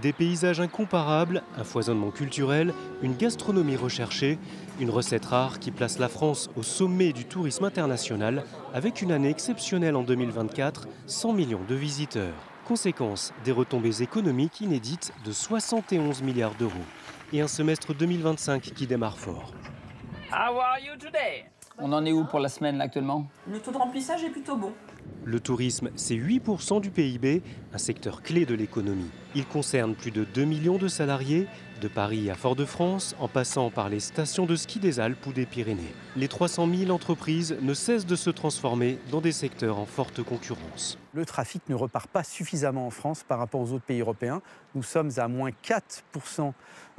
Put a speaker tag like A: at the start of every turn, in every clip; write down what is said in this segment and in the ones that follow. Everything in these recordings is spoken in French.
A: Des paysages incomparables, un foisonnement culturel, une gastronomie recherchée, une recette rare qui place la France au sommet du tourisme international avec une année exceptionnelle en 2024, 100 millions de visiteurs. Conséquence, des retombées économiques inédites de 71 milliards d'euros et un semestre 2025 qui démarre fort.
B: How are you today?
C: On en est où pour la semaine là, actuellement?
D: Le taux de remplissage est plutôt bon.
A: Le tourisme, c'est 8% du PIB, un secteur clé de l'économie. Il concerne plus de 2 millions de salariés, de Paris à Fort-de-France, en passant par les stations de ski des Alpes ou des Pyrénées. Les 300 000 entreprises ne cessent de se transformer dans des secteurs en forte concurrence.
E: Le trafic ne repart pas suffisamment en France par rapport aux autres pays européens. Nous sommes à moins 4%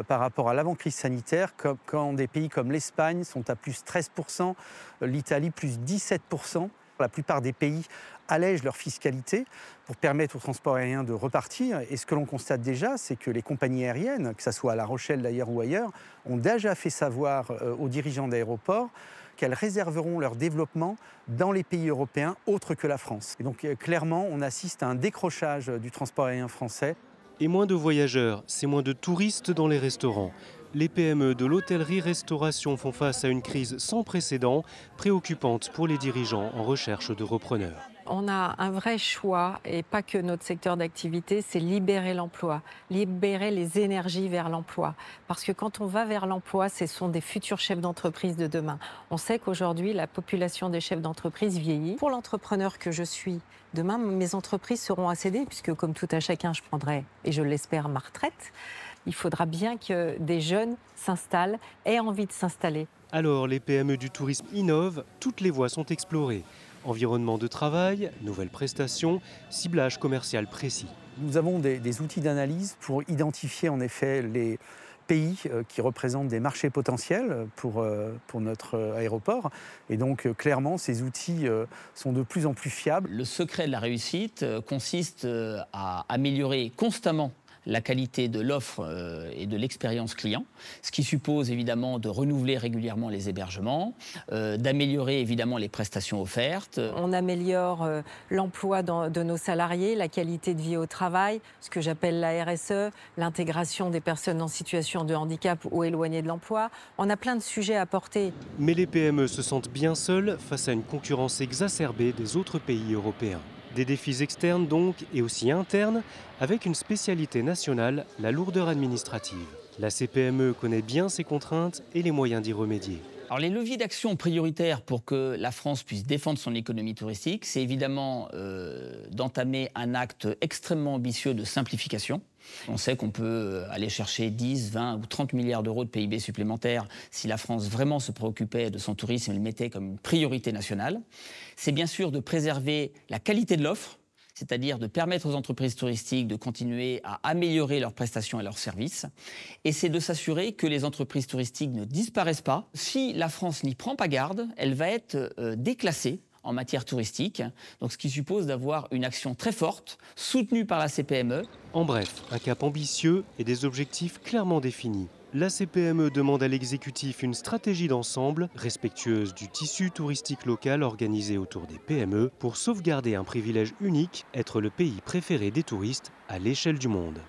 E: par rapport à l'avant-crise sanitaire, quand des pays comme l'Espagne sont à plus 13%, l'Italie plus 17%. La plupart des pays allègent leur fiscalité pour permettre au transport aérien de repartir. Et ce que l'on constate déjà, c'est que les compagnies aériennes, que ce soit à La Rochelle d'ailleurs ou ailleurs, ont déjà fait savoir aux dirigeants d'aéroports qu'elles réserveront leur développement dans les pays européens autres que la France. Et donc clairement, on assiste à un décrochage du transport aérien français.
A: Et moins de voyageurs, c'est moins de touristes dans les restaurants. Les PME de l'hôtellerie-restauration font face à une crise sans précédent, préoccupante pour les dirigeants en recherche de repreneurs.
F: On a un vrai choix, et pas que notre secteur d'activité, c'est libérer l'emploi, libérer les énergies vers l'emploi. Parce que quand on va vers l'emploi, ce sont des futurs chefs d'entreprise de demain. On sait qu'aujourd'hui, la population des chefs d'entreprise vieillit. Pour l'entrepreneur que je suis, demain, mes entreprises seront accédées, puisque comme tout à chacun, je prendrai, et je l'espère, ma retraite. Il faudra bien que des jeunes s'installent, aient envie de s'installer.
A: Alors, les PME du tourisme innovent, toutes les voies sont explorées. Environnement de travail, nouvelles prestations, ciblage commercial précis.
E: Nous avons des outils d'analyse pour identifier en effet les pays qui représentent des marchés potentiels pour notre aéroport. Et donc clairement, ces outils sont de plus en plus fiables.
C: Le secret de la réussite consiste à améliorer constamment la qualité de l'offre et de l'expérience client, ce qui suppose évidemment de renouveler régulièrement les hébergements, d'améliorer évidemment les prestations offertes.
F: On améliore l'emploi de nos salariés, la qualité de vie au travail, ce que j'appelle la RSE, l'intégration des personnes en situation de handicap ou éloignées de l'emploi. On a plein de sujets à porter.
A: Mais les PME se sentent bien seules face à une concurrence exacerbée des autres pays européens. Des défis externes donc et aussi internes, avec une spécialité nationale, la lourdeur administrative. La CPME connaît bien ses contraintes et les moyens d'y remédier.
C: Alors les leviers d'action prioritaires pour que la France puisse défendre son économie touristique, c'est évidemment d'entamer un acte extrêmement ambitieux de simplification. On sait qu'on peut aller chercher 10, 20 ou 30 milliards d'euros de PIB supplémentaires si la France vraiment se préoccupait de son tourisme et le mettait comme une priorité nationale. C'est bien sûr de préserver la qualité de l'offre, c'est-à-dire de permettre aux entreprises touristiques de continuer à améliorer leurs prestations et leurs services. Et c'est de s'assurer que les entreprises touristiques ne disparaissent pas. Si la France n'y prend pas garde, elle va être déclassée en matière touristique, donc ce qui suppose d'avoir une action très forte, soutenue par la CPME.
A: En bref, un cap ambitieux et des objectifs clairement définis. La CPME demande à l'exécutif une stratégie d'ensemble, respectueuse du tissu touristique local organisé autour des PME, pour sauvegarder un privilège unique, être le pays préféré des touristes à l'échelle du monde.